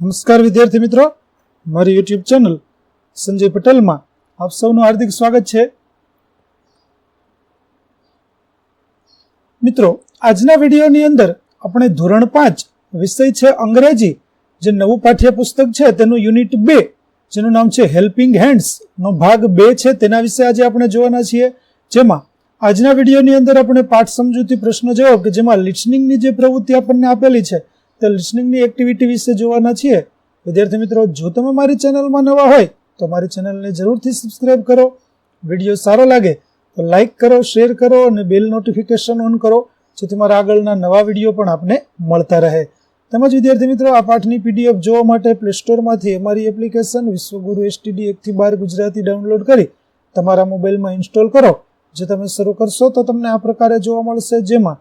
નમસ્કાર વિદ્યાર્થી મિત્રો, મારી યુટ્યુબ ચેનલ સંજય પટેલમાં આપ સૌનું હાર્દિક સ્વાગત છે. મિત્રો, આજના વિડીયોની અંદર આપણે ધોરણ 5 વિષય છે અંગ્રેજી, જે નવું પાઠ્યપુસ્તક છે તેનું યુનિટ 2 જેનું નામ છે હેલ્પિંગ હેન્ડ્સ નો ભાગ 2 છે, તેના વિશે આજે આપણે જોવાના છીએ. જેમાં આજના વિડીયોની અંદર આપણે પાઠ સમજૂતી પ્રશ્નો જવાબ કે જેમાં લિસનિંગની જે પ્રવૃત્તિ આપણને આપેલી છે તે લિસનિંગની એક્ટિવિટી વિશે જોવાના છીએ. વિદ્યાર્થી મિત્રો, જો તમે મારી ચેનલમાં નવા હોય તો મારી ચેનલને જરૂરથી સબસ્ક્રાઇબ કરો. વિડીયો સારો લાગે તો લાઇક કરો, શેર કરો અને બેલ નોટિફિકેશન ઓન કરો, જેથી મારા આગળના નવા વિડીયો પણ આપને મળતા રહે. તેમજ વિદ્યાર્થી મિત્રો, આ પાઠની પીડીએફ જોવા માટે પ્લે સ્ટોરમાંથી અમારી એપ્લિકેશન વિશ્વગુરુ STD 1 થી 12 ગુજરાતી ડાઉનલોડ કરી તમારા મોબાઈલમાં ઇન્સ્ટોલ કરો. જે તમે શરૂ કરશો તો તમને આ પ્રકારે જોવા મળશે, જેમાં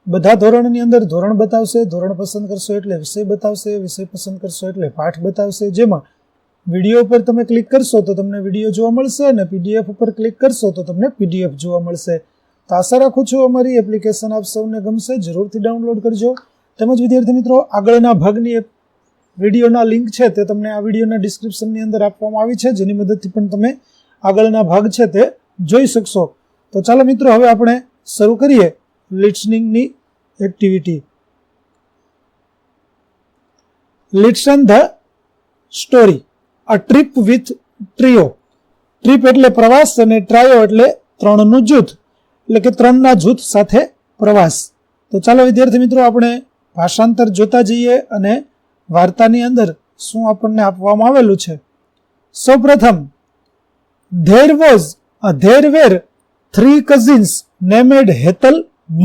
બધા ધોરણની અંદર ધોરણ બતાવશે, ધોરણ પસંદ કરશો એટલે વિષય બતાવશે, વિષય પસંદ કરશો એટલે પાઠ બતાવશે. જેમાં વિડીયો ઉપર તમે ક્લિક કરશો તો તમને વિડીયો જોવા મળશે અને PDF ઉપર ક્લિક કરશો તો તમને PDF જોવા મળશે. તો આશા રાખું છું અમારી એપ્લિકેશન આપ સૌને ગમશે, જરૂરથી ડાઉનલોડ કરજો. તેમજ વિદ્યાર્થી મિત્રો, આગળના ભાગની વિડીયોના લિંક છે તે તમને આ વિડીયોના ડિસ્ક્રિપ્શનની અંદર આપવામાં આવી છે, જેની મદદથી પણ તમે આગળના ભાગ છે તે જોઈ શકશો. તો ચાલો મિત્રો, હવે આપણે શરૂ કરીએ લિસનિંગની activity. Listen the story. A trip with trio. Trip એટલે પ્રવાસ અને ટ્રાયો એટલે ત્રણનું જૂથ, એટલે કે ત્રણના જૂથ સાથે પ્રવાસ. તો ચાલો વિદ્યાર્થી મિત્રો, આપણે ભાષાંતર જોતા જઈએ અને વાર્તાની અંદર શું આપણને આપવામાં આવેલું છે. સૌપ્રથમ, there were 3 cousins named Hetal,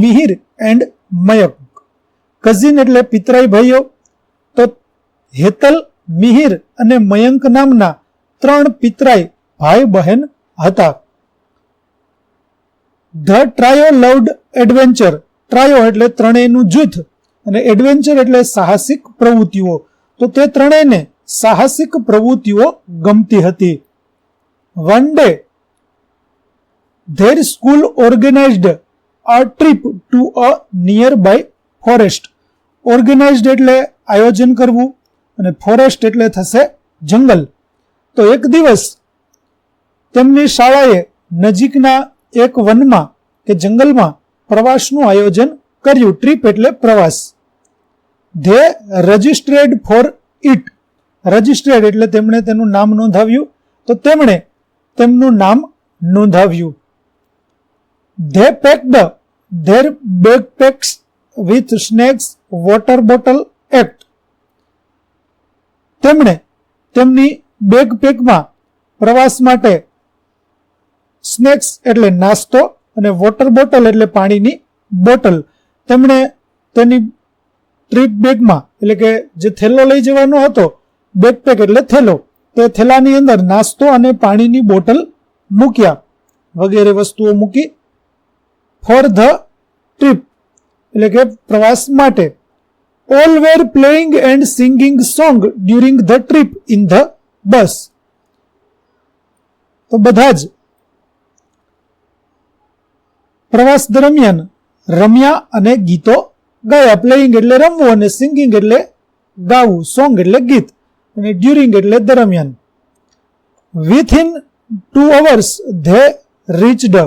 Mihir and Mayank. Cousin એટલે પિતરાઈ ભાઈઓ. તો હેતલ, મિહિર અને મયંક નામના 3 પિતરાઈ ભાઈ બહેન હતા. The trio loved adventure. Trio એટલે ત્રણેયનું જૂથ અને એડવેન્ચર એટલે સાહસિક પ્રવૃત્તિઓ. તો તે ત્રણેયને સાહસિક પ્રવૃત્તિઓ ગમતી હતી. One day their school organized a trip to a nearby forest. Organized એટલે આયોજન કરવું અને ફોરેસ્ટ એટલે થશે જંગલ. તો એક દિવસ તેમની શાળાએ નજીકના એક વનમાં કે જંગલમાં પ્રવાસનું આયોજન કર્યું. ટ્રીપ એટલે પ્રવાસ. they registered for it. Registered એટલે તેમણે તેનું નામ નોંધાવ્યું. તો તેમણે તેમનું નામ નોંધાવ્યું. They packed their backpacks with snacks, water bottle, act. તેમણે તેમની બેકપેકમાં પ્રવાસ માટે સ્નેક્સ એટલે નાસ્તો અને વોટર બોટલ એટલે પાણીની બોટલ. તેમણે તેની ટ્રીપ બેગમાં એટલે કે જે થેલો લઈ જવાનો હતો, બેકપેક એટલે થેલો, તે થેલાની અંદર નાસ્તો અને પાણીની બોટલ મૂક્યા, વગેરે વસ્તુઓ મૂકી. ફોર ધ ટ્રીપ એટલે કે પ્રવાસ માટે. All were playing and singing song during the trip in the bus. તો બધા જ પ્રવાસ દરમિયાન રમ્યા અને ગીતો ગાયા. પ્લેઇંગ એટલે રમવું અને સિંગિંગ એટલે ગાવું, સોંગ એટલે ગીત અને ડ્યુરિંગ એટલે દરમિયાન. Within 2 hours they reached.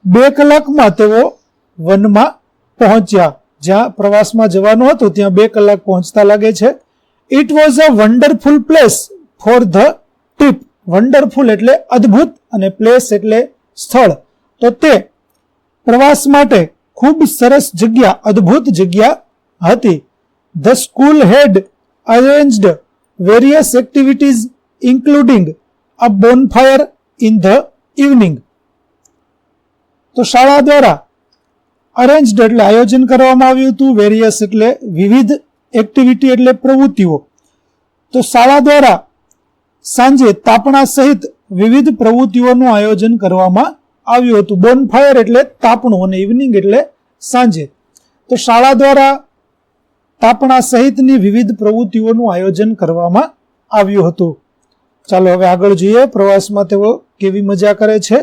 2 કલાકમાં તેઓ વનમાં પહોંચ્યા. જ્યાં પ્રવાસમાં જવાનું હતું ત્યાં 2 કલાક પહોંચતા લાગે છે. It was a wonderful place for the trip. Wonderful એટલે અદ્ભુત અને પ્લેસ એટલે સ્થળ. તો તે પ્રવાસ માટે ખૂબ સરસ જગ્યા, અદ્ભુત જગ્યા હતી. The school head arranged various activities including a bonfire in the evening. તો શાળા દ્વારા અરેન્જડ એટલે આયોજન કરવામાં આવ્યું હતું, વેરિયસ એટલે વિવિધ, એક્ટિવિટી એટલે પ્રવૃત્તિઓ. તો શાળા દ્વારા સાંજે તાપણા સહિત વિવિધ પ્રવૃત્તિઓનું આયોજન કરવામાં આવ્યું હતું. બોનફાયર એટલે તાપણું અને ઇવનિંગ એટલે સાંજે. તો શાળા દ્વારા તાપણા સહિતની વિવિધ પ્રવૃત્તિઓનું આયોજન કરવામાં આવ્યું હતું. ચાલો હવે આગળ જોઈએ, પ્રવાસમાં તેઓ કેવી મજા કરે છે.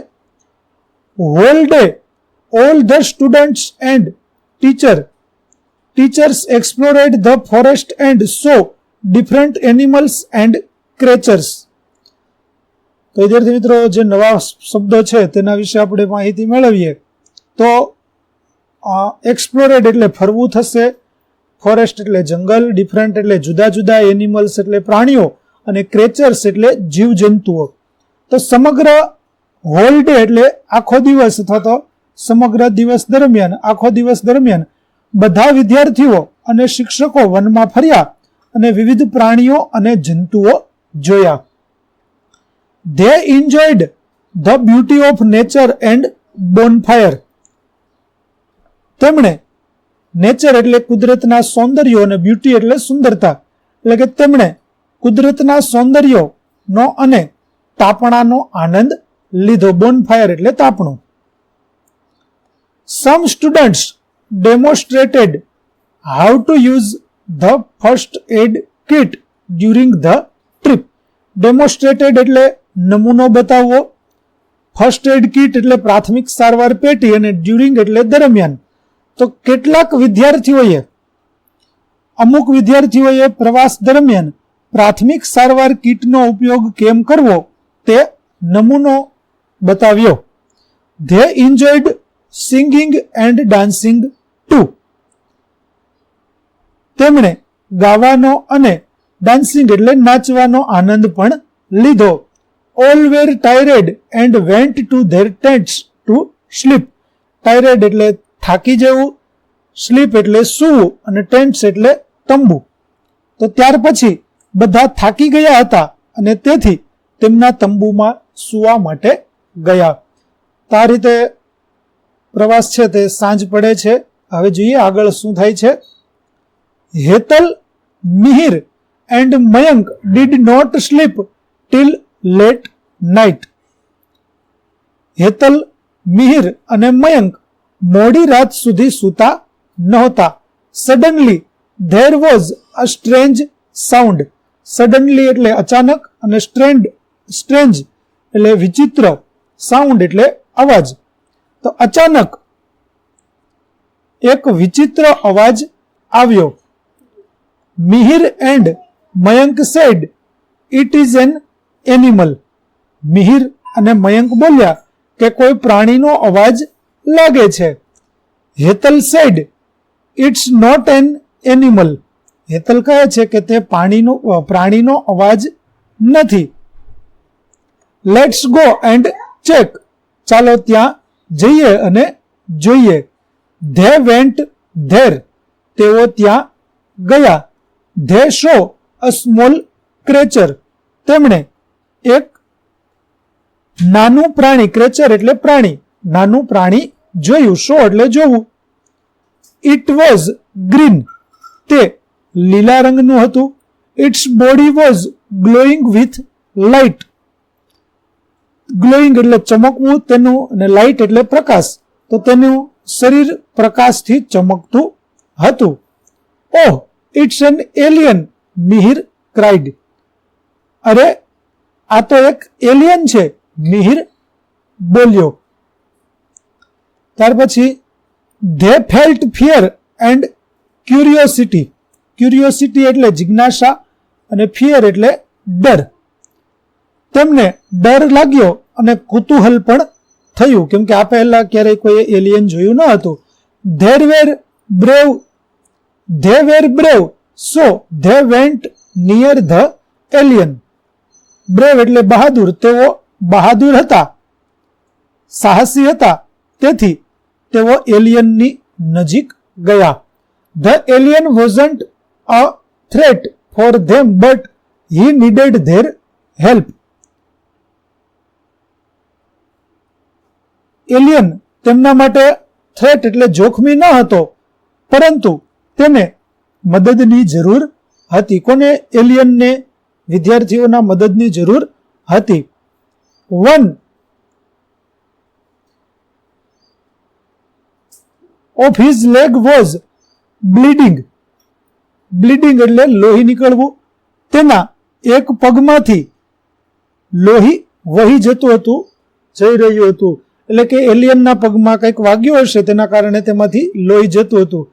Whole day all the students and teacher teachers explored the forest and so different animals and creatures. તો વિદ્યાર્થી મિત્રો, જે નવા શબ્દો છે તેના વિશે આપણે માહિતી મેળવીએ. તો એક્સપ્લોરેડ એટલે ફરવું થશે, ફોરેસ્ટ એટલે જંગલ, ડિફરન્ટ એટલે જુદા જુદા, એનિમલ્સ એટલે પ્રાણીઓ, અને ક્રેચર્સ એટલે જીવજંતુઓ. તો સમગ્ર હોલ ડે એટલે આખો દિવસ અથવા તો સમગ્ર દિવસ દરમિયાન, આખો દિવસ દરમિયાન બધા વિદ્યાર્થીઓ અને શિક્ષકો વનમાં ફર્યા અને વિવિધ પ્રાણીઓ અને જંતુઓ જોયા. They enjoyed the beauty of nature and bonfire. તેમણે નેચર એટલે કુદરતના સૌંદર્યો અને બ્યુટી એટલે સુંદરતા, એટલે કે તેમણે કુદરતના સૌંદર્યનો અને તાપણાનો આનંદ લીધો. બોનફાયર એટલે તાપણું. Some students demonstrated how to use the first aid kit during the trip. Demonstrated એટલે નમૂનો બતાવવો, ફર્સ્ટ એડ કિટ એટલે પ્રાથમિક સારવાર પેટી, અને ડ્યુરિંગ એટલે દરમિયાન. તો કેટલાક વિદ્યાર્થીઓએ, અમુક વિદ્યાર્થીઓએ પ્રવાસ દરમિયાન પ્રાથમિક સારવાર કિટનો ઉપયોગ કેમ કરવો તે નમૂનો બતાવ્યો. They enjoyed singing and dancing too. તેમણે ગાવાનો અને ડાન્સિંગ એટલે નાચવાનો આનંદ પણ લીધો. All were tired and went to their tents to sleep. Tired એટલે થાકી જવું, સ્લીપ એટલે સૂવું, અને ટેન્ટ્સ એટલે તંબુ. તો ત્યાર પછી બધા થાકી ગયા હતા અને તેથી તેમના તંબુમાં સૂવા માટે ગયા. તો આ રીતે પ્રવાસ છે તે સાંજ પડે છે. હવે જોઈએ આગળ શું થાય છે. Hetal, Mihir and Mayank did not sleep till late night. Hetal, Mihir અને મયંક મોડી રાત સુધી સૂતા નહોતા. Suddenly there was a strange sound. Suddenly એટલે અચાનક, અને સ્ટ્રેન્જ એટલે વિચિત્ર, સાઉન્ડ એટલે અવાજ. તો અચાનક એક વિચિત્ર અવાજ આવ્યો. Mihir and Mayank said it is an animal. Mihir અને મયંક બોલ્યા કે કોઈ પ્રાણીનો અવાજ લાગે છે. Hetal said it's not an animal. Hetal કહે છે કે તે પ્રાણીનો અવાજ નથી. Let's go and check. ચાલો ત્યાં જઈએ અને જોઈએ. They went there. તેઓ ત્યાં ગયા. They show a small creature. તેમણે એક નાનું પ્રાણી, ક્રેચર એટલે પ્રાણી, નાનું પ્રાણી જોયું. શો એટલે જોવું. It was green. તે લીલા રંગનું હતું. Its body was glowing with light. Glowing એટલે ચમકવું તેનું, અને લાઇટ એટલે પ્રકાશ. તો તેનું શરીર પ્રકાશથી ચમકતું હતું. Oh, it's an alien, Mihir cried. અરે, આ તો એક એલિયન છે, મિહિર બોલ્યો. ત્યાર પછી they felt fear and curiosity. Curiosity એટલે જિજ્ઞાસા, અને ફિયર એટલે ડર. તેમને ડર લાગ્યો અને કુતૂહલ પણ થયું, કેમ કે આ પહેલા ક્યારેય કોઈ એલિયન જોયું ન હતું. They were brave so they went near the alien. Brave એટલે બહાદુર. તેઓ બહાદુર હતા, સાહસી હતા, તેથી તેઓ એલિયનની નજીક ગયા. The alien wasn't a threat for them but he needed there help. Alien તેમના માટે થ્રેટ એટલે જોખમી ન હતો, પરંતુ તેને મદદની જરૂર હતી. કોને? એલિયનને વિદ્યાર્થીઓના મદદની જરૂર હતી. One of his leg was bleeding. Bleeding એટલે લોહી નીકળવું. તેના એક પગમાંથી લોહી વહી જતું હતું, જઈ રહ્યું હતું. એટલે કે એલિયનના પગમાં કંઈક વાગ્યું હશે, તેના કારણે તેમાંથી લોહી જતું હતું.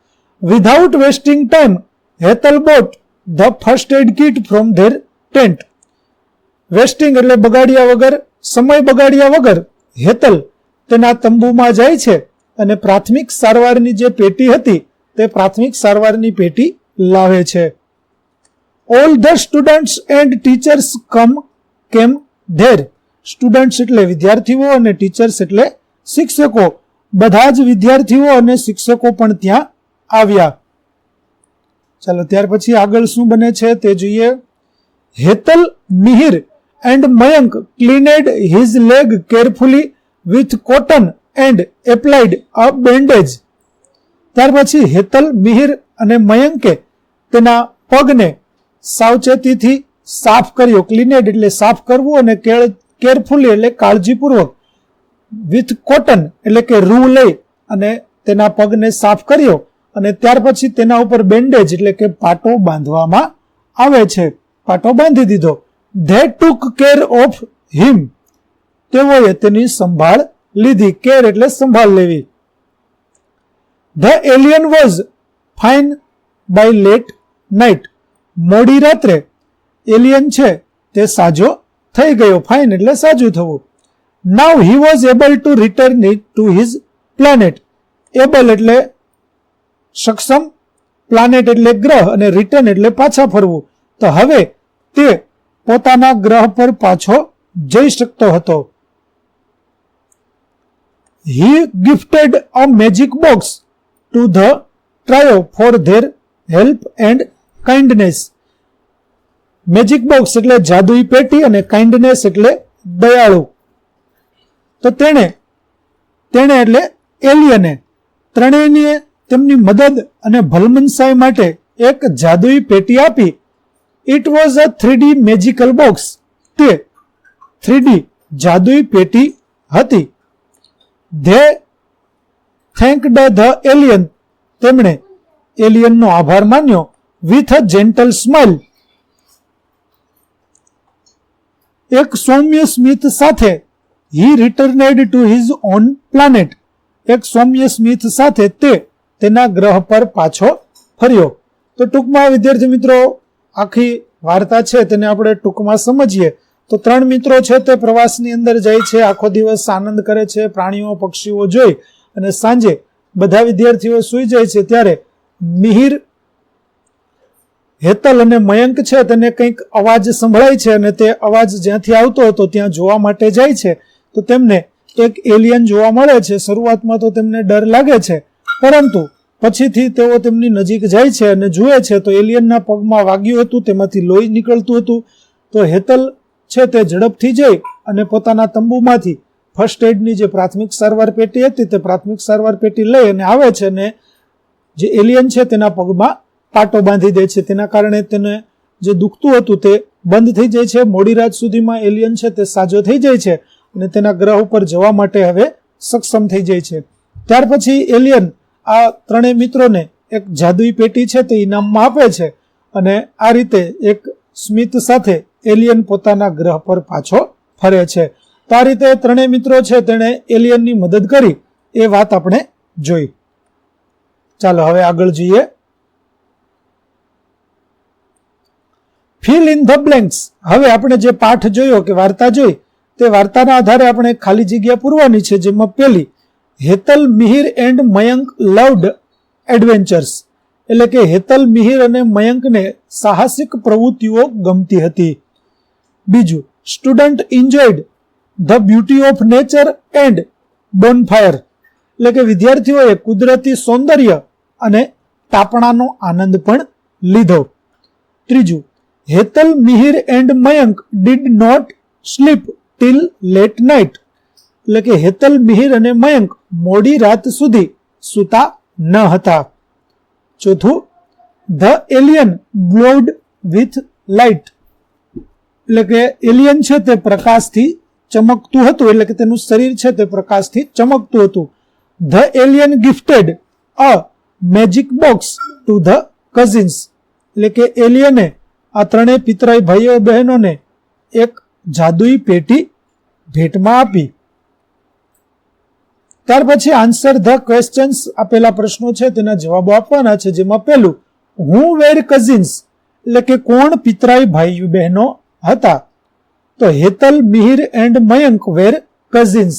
Without wasting time Hetal boat the first aid kit from there tent. Wasting એટલે બગાડ્યા વગર, સમય બગાડ્યા વગર હેતલ તેના તંબુમાં જાય છે અને પ્રાથમિક સારવારની જે પેટી હતી તે પ્રાથમિક સારવારની પેટી લાવે છે. All the students and teachers કેમ ધેર. સ્ટુડન્ટ્સ એટલે વિદ્યાર્થીઓ અને ટીચર્સ એટલે શિક્ષકો. બધા જ વિદ્યાર્થીઓ અને શિક્ષકો પણ ત્યાં આવ્યા. ચાલો ત્યાર પછી આગળ શું બને છે તે જોઈએ. Hetal, Mihir and Mayank cleaned his leg carefully with cotton and applied a bandage. ત્યાર પછી હેતલ, મિહિર અને મયંકે તેના પગને સાવચેતીથી સાફ કર્યો. ક્લીનેડ એટલે સાફ કરવું અને કેરફુલી એટલે કાળજીપૂર્વક, વિથ કોટન એટલે કે રૂ લઈ અને તેના પગને સાફ કર્યો અને ત્યાર પછી તેના ઉપર બેન્ડેજ એટલે કે પાટો બાંધવામાં આવે છે. પાટો બાંધી દીધો. They took care of him. તેઓએ તેની સંભાળ લીધી. કેર એટલે સંભાળ લેવી. The alien was fine by late night. મોડી રાત્રે એલિયન છે તે સાજો થઈ ગયો. ફાઇન એટલે સાજું થવું. Now he was able to return to his planet. Able એટલે સક્ષમ, પ્લાનેટ એટલે ગ્રહ અને રિટર્ન એટલે પાછા ફરવું. તો હવે તે પોતાના ગ્રહ પર પાછો જઈ શકતો હતો. He gifted a magic box to the trio for their help and kindness. Magic box એટલે જાદુઈ પેટી અને કાઇન્ડનેસ એટલે દયાળુ. તો તેણે એટલે એલિયને ત્રણેયને તેમની મદદ અને ભલમનસાઈ માટે એક જાદુઈ પેટી આપી. It was a 3D magical box. તે 3D જાદુઈ પેટી હતી. They thanked the alien. તેમણે એલિયનનો આભાર માન્યો. With a gentle smile. એક સૌમ્ય સ્મિત સાથે he returned to his own planet. એક સૌમ્ય સ્મિત સાથે તે તેના ગ્રહ પર પાછો ફર્યો. તો ટૂંકમાં વિદ્યાર્થી મિત્રો આખી વાર્તા છે તેને આપણે ટૂંકમાં સમજીએ તો 3 મિત્રો છે તે પ્રવાસની અંદર જાય છે, આખો દિવસ આનંદ કરે છે, પ્રાણીઓ પક્ષીઓ જોઈ અને સાંજે બધા વિદ્યાર્થીઓ સૂઈ જાય છે ત્યારે મિહિર, હેતલ અને મયંક છે તેને કંઈક અવાજ સંભળાય છે અને તે અવાજ જ્યાંથી આવતો હતો ત્યાં જોવા માટે જાય છે. તો તેમને એક એલિયન જોવા મળે છે. શરૂઆતમાં તો તેમને ડર લાગે છે પરંતુ પછીથી તેઓ તેમની નજીક જાય છે અને જુએ છે તો એલિયનના પગમાં વાગ્યું હતું, તેમાંથી લોહી નીકળતું હતું. તો હેતલ છે તે ઝડપથી જઈ અને પોતાના તંબુમાંથી ફર્સ્ટ એડની જે પ્રાથમિક સારવાર પેટી હતી તે પ્રાથમિક સારવાર પેટી લઈ અને આવે છે અને જે એલિયન છે તેના પગમાં પાટો બાંધી દે છે. તેના કારણે તેને જે દુખતું હતું તે બંધ થઈ જાય છે. મોડી રાત સુધીમાં એલિયન છે તે સાજો થઈ જાય છે અને તેના ગ્રહ ઉપર જવા માટે હવે સક્ષમ થઈ જાય છે. ત્યાર પછી એલિયન આ ત્રણેય મિત્રોને એક જાદુઈ પેટી છે તે ઇનામમાં આપે છે અને આ રીતે એક સ્મિત સાથે એલિયન પોતાના ગ્રહ પર પાછો ફરે છે. તો આ રીતે ત્રણેય મિત્રો છે તેણે એલિયનની મદદ કરી એ વાત આપણે જોઈ. ચાલો હવે આગળ જોઈએ. Fill in the blanks. હવે આપણે જે પાઠ જોયો કે વાર્તા જોઈ તે વાર્તાના આધારે આપણે ખાલી જગ્યા પૂરવાની છે. જેમાં પહેલી, Hetal, Mihir and Mayank loved adventures. એટલે કે હેતલ, મિહિર અને મયંકને સાહસિક પ્રવૃત્તિઓ ગમતી હતી. બીજું, student enjoyed the beauty of nature and bonfire. એટલે કે વિદ્યાર્થીઓએ કુદરતી સૌંદર્ય અને તાપણાનો આનંદ પણ લીધો. ત્રીજું, Hetal, Mihir and Mayank did not sleep till late night. એટલે કે હેતલ, મિહિર અને મયંક મોડી રાત સુધી સૂતા ન હતા. ચોથું, the alien glowed with light. એટલે કે એલિયન છે તે પ્રકાશથી ચમકતું હતું, એટલે કે તેનું શરીર છે તે પ્રકાશથી ચમકતું હતું. The alien gifted a magic box to the cousins. એટલે કે એલિયને આ ત્રણેય પિતરાઈ ભાઈઓ બહેનોને એક જાદુઈ પેટી ભેટમાં આપી. ત્યાર પછી આન્સર ધ ક્વેશ્ચન્સ આપેલા પ્રશ્નો છે તેના જવાબો આપવાના છે, જેમાં પહેલું હું વેર કઝિન્સ એટલે કે કોણ પિતરાઈ ભાઈ બહેનો હતા? તો Hetal, Mihir and Mayank were cousins.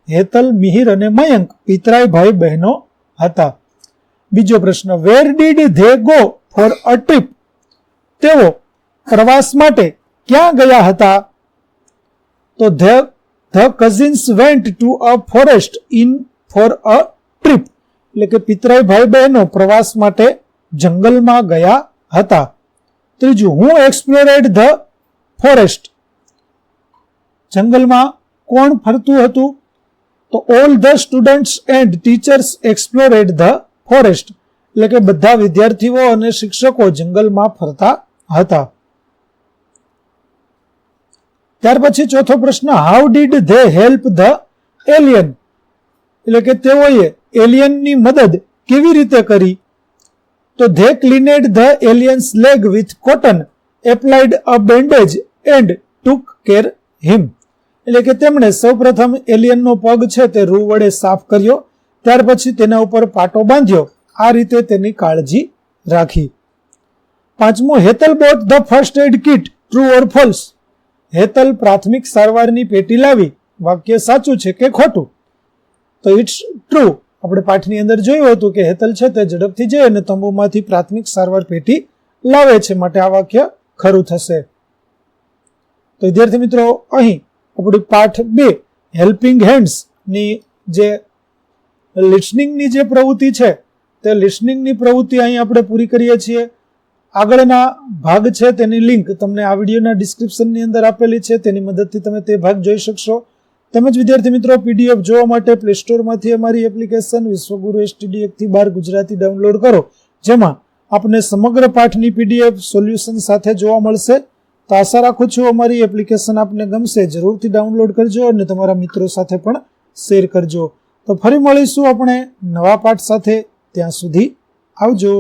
Hetal, Mihir અને મયંક પિતરાઈ ભાઈ બહેનો હતા. બીજો પ્રશ્ન where did they go for a trip? તેઓ પ્રવાસ માટે ક્યાં ગયા હતા? તો the cousins went to a forest in for a trip એટલે કે પિતરાઈ ભાઈ બહેનો પ્રવાસ માટે જંગલમાં ગયા હતા. ત્રીજું હું એક્સપ્લોરેડ ધ ફોરેસ્ટ? જંગલમાં કોણ ફરતું હતું? તો all the students and teachers explored the forest એટલે કે બધા વિદ્યાર્થીઓ અને શિક્ષકો જંગલમાં ફરતા હતા. ત્યાર પછી ચોથો પ્રશ્ન how did they help the alien? એટલે કે તેઓએ એલિયનની મદદ કેવી રીતે કરી? તો they cleaned the alien's leg with cotton, applied a bandage and took care him. એટલે કે તેમણે સૌપ્રથમ એલિયનનો પગ છે તે રૂ વડે સાફ કર્યો, ત્યાર પછી તેના ઉપર પાટો બાંધ્યો, આ રીતે તેની કાળજી રાખી. પાંચમું Hetal boat the first aid kit, true or false? Hetal પ્રાથમિક સારવારની પેટી લાવી, વાક્ય સાચું છે કે ખોટું? તો ઇટ્સ ટ્રુ. આપણે પાઠની અંદર જોયું હતું કે હેતલ છે તે ઝડપથી જઈ અને તંબુમાંથી પ્રાથમિક સારવાર પેટી લાવે છે, માટે આ વાક્ય ખરું થશે. તો વિદ્યાર્થી મિત્રો, અહીં આપણી પાઠ 2 હેલ્પિંગ હેન્ડ્સ ની જે લિસનિંગની જે પ્રવૃત્તિ છે તે લિસનિંગની પ્રવૃત્તિ અહીં આપણે પૂરી કરીએ છીએ. આગળના ભાગ છે તેની લિંક તમને આ વિડીયોના ડિસ્ક્રિપ્શનની અંદર આપેલી છે, તેની મદદથી તમે તે ભાગ જોઈ શકશો. તેમજ વિદ્યાર્થી મિત્રો, પીડીએફ જોવા માટે પ્લે સ્ટોરમાંથી અમારી એપ્લિકેશન વિશ્વગુરુ STD 1-12 ગુજરાતી ડાઉનલોડ કરો, જેમાં આપને સમગ્ર પાઠની પીડીએફ સોલ્યુશન સાથે જોવા મળશે. તો આશા રાખું છું અમારી એપ્લિકેશન આપને ગમશે. જરૂરથી ડાઉનલોડ કરજો અને તમારા મિત્રો સાથે પણ શેર કરજો. તો ફરી મળીશું આપણે નવા પાઠ સાથે. ત્યાં સુધી આવજો.